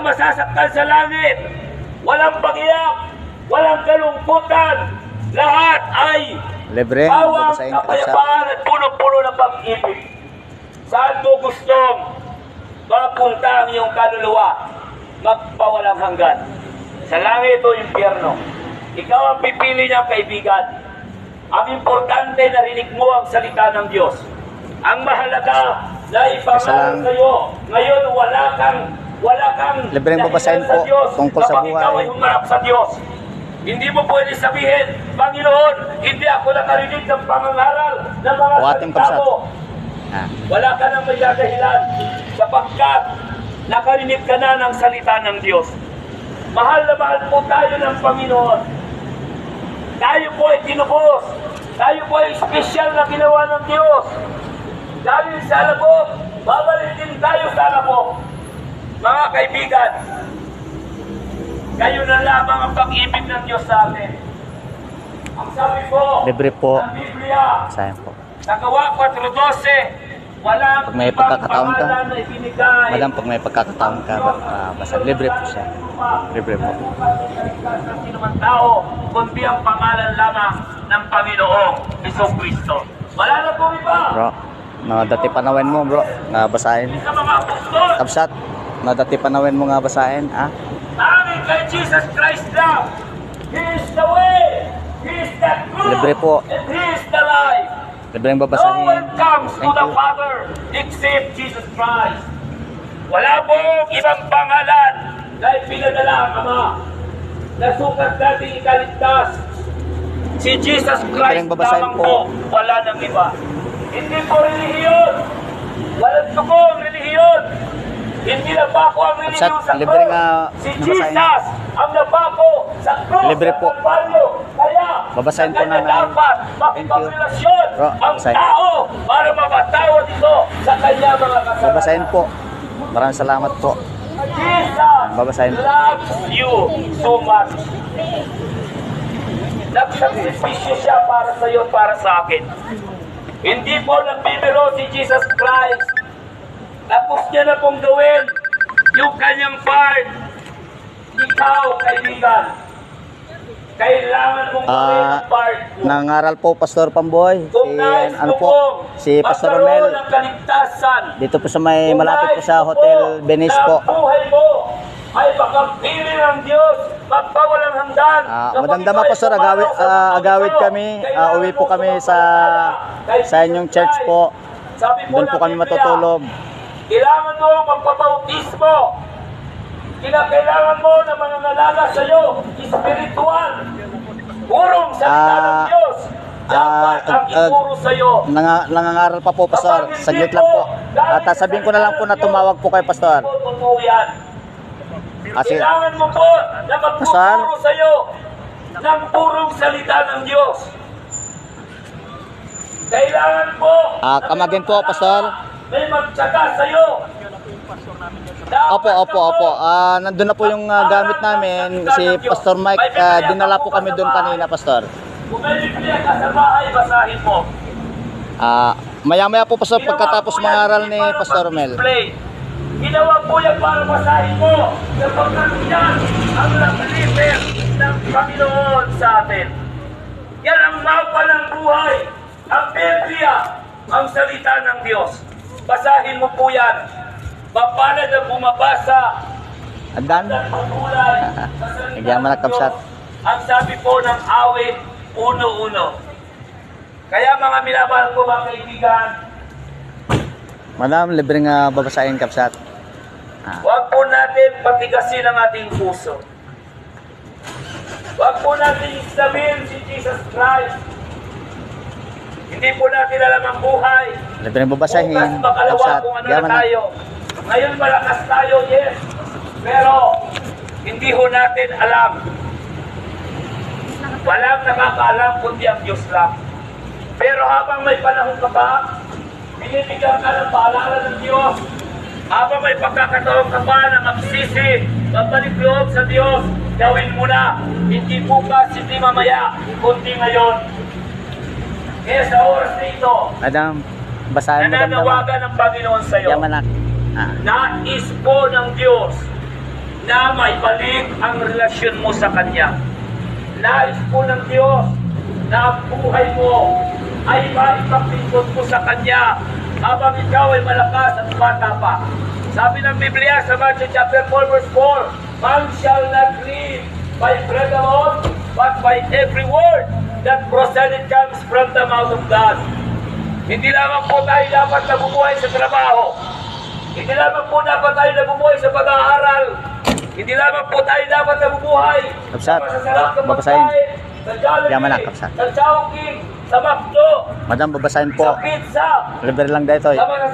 kang masasaktan sa langit. Walang pag-iyak, walang kalungkutan. Lahat ay Libre. bawang Babasahin ka, kapsat. kapayapaan at puno-puno ng pag-ibig. Saan mo gustong mapunta ang iyong kaluluwa? Magpawalang hanggan. Sa langit o impyerno. Ikaw ang pipili niyang kaibigan. Ang importante, narinig mo ang salita ng Diyos. Ang mahalaga na ipangaral sa iyo. Ngayon, wala kang Libreng babasahin dahilan sa po Diyos tungkol sa kapag ikaw ay buhay. humarap sa Diyos. Hindi mo pwede sabihin, Panginoon, hindi ako nakarinig ng pangangaral ng mga Buhatin, salita kapsat. mo. Wala ka nang may dadahilan sapagkat nakarinig ka na ng salita ng Diyos. Mahal na mahal po tayo ng Panginoon. Tayo po ay tinubos. Tayo po ay special na ginawa ng Diyos. Dahil sa alabok, babalik din tayo sa alabok. Mga kaibigan, kayo na lamang ang pag-ibig ng Diyos sa atin. Ang sabi po Libre po. ng Biblia, Basahin po. sa Gawa 4:12, walang Pag may ibang pagkakataon ka, pangalan na ibinigay. Madam, pag may pagkakataon ka, basta libre po siya. Libre po. Ng sinumang tao, kundi ang pangalan lamang ng Panginoong Jesucristo. Wala na po iba. Bro, nadati panawin mo, bro. Nga basahin. Sa mga apostol, Kapsat, nadati panawin mo nga basahin, ha? amin kay Jesus Christ lang. He is the way, He is the truth, Libre po. and He is the life. Libreng No babasahin. one comes to Thank the you. Father except Jesus Christ. Wala pong ibang pangalan na ipinadala ang Ama na sukat natin ikaligtas. Si Jesus Christ Libreng babasahin lamang po. po. Wala nang iba. Hindi po relihiyon. Walang tukong relihiyon. Hindi napako ang relihiyon Kapsat, sa libre krus. nga Si babasahin. Jesus ang napako sa krus. Libre po. ng Kalbaryo. Kaya, Babasahin po, sa kanya nanay. dapat Thank you. makipagrelasyon Bro, ang babasahin. tao para mapatawad ito sa kanya mga kasalanan. Babasahin po. Maraming salamat po. Jesus Babasahin po. loves you so much. Nagsakripisyo siya para sa iyo, para sa akin. Hindi po nagbibiro si Jesus Christ. Tapos niya na pong gawin yung kanyang part. Ikaw, kaibigan, kailangan mong gawin ang part mo. Nangaral po Pastor Pamboy. Kung nais mo pong Si Pastor magkaroon Romel. ng kaligtasan, Dito po sa may kung malapit po nais sa mo Hotel po Venice na po. ang buhay mo ay makapili ng Diyos, magpawalang hanggan. Magandang po Pastor, agawid kami. Uwi po kami sa inyong church po. Doon po kami matutulog. Kailangan mo magpabautismo. Kailangan mo na mananalala sa iyo, spiritual. Purong salita ng Diyos. Dapat ang ituro sa iyo. Nangangaral pa po Pastor. Saglit lang po. At sabihin ko na lang po na tumawag po kay Pastor. Totoo yan. Kailangan mo po na magtuturo sa iyo ng purong salita ng Diyos. Kailangan po Kamagin po Pastor. may magtsaga sa iyo. Opo. Nandun na po yung gamit namin. Si Pastor Mike, dinala po kami doon kanina Pastor. Kung may Biblia ka sa bahay, basahin mo. Maya-maya po Pastor pagkatapos mangaral ni Pastor Romel. Ginawa po yan para basahin mo. Sapagkat yan ang nakaliper ng Panginoon sa atin. Yan ang mapa ng buhay. Ang Biblia, ang salita ng Diyos. Basahin mo po yan. Mapalad ang bumabasa. Andan? At pagulay sa salita Nagyan man ng ang kapsat. Diyos. Ang sabi po ng awit, 1:1. Kaya mga minamahal ko mga kaibigan, Madam, libre nga babasahin kapsat. huwag po natin patigasin ang ating puso. Huwag po natin sabihin si Jesus Christ. Hindi po natin alam ang buhay. Libre nga babasahin Bukas makalawa kapsat. kung ano Nagyan na man tayo. Ngayon malakas tayo, yes. Pero hindi ho natin alam. Walang nakakaalam kundi ang Diyos lang. Pero habang may panahon ka pa, binibigyan ka ng paalala ng Diyos. Habang may pagkakataon ka pa na magsisi, magbalik loob sa Diyos, gawin mo na. Hindi bukas, hindi mamaya, kundi ngayon. Kaya sa oras na ito, Madam, basahin mo damdaman. nananawagan ng Panginoon sa iyo. Yamanak. Nais po ng Diyos na maibalik ang relasyon mo sa Kanya. Nais po ng Diyos na ang buhay mo ay maipagpindot mo sa Kanya habang ikaw ay malakas at bata pa. Sabi ng Biblia sa Matthew chapter 4 verse 4, "Man shall not live by bread alone, but by every word that proceeded comes from the mouth of God." Hindi lamang po tayo dapat nabubuhay sa trabaho. Hindi lamang po dapat tayo nabubuhay sa pag-aaral. Hindi lamang po tayo dapat nabubuhay Kapsat, sa masasarap na babasahin. pagkain, sa Jollibee, Yaman na, Kapsat. sa Chowking, sa McDo, Madam, babasahin sa po. pizza, Libre lang dito. sa mga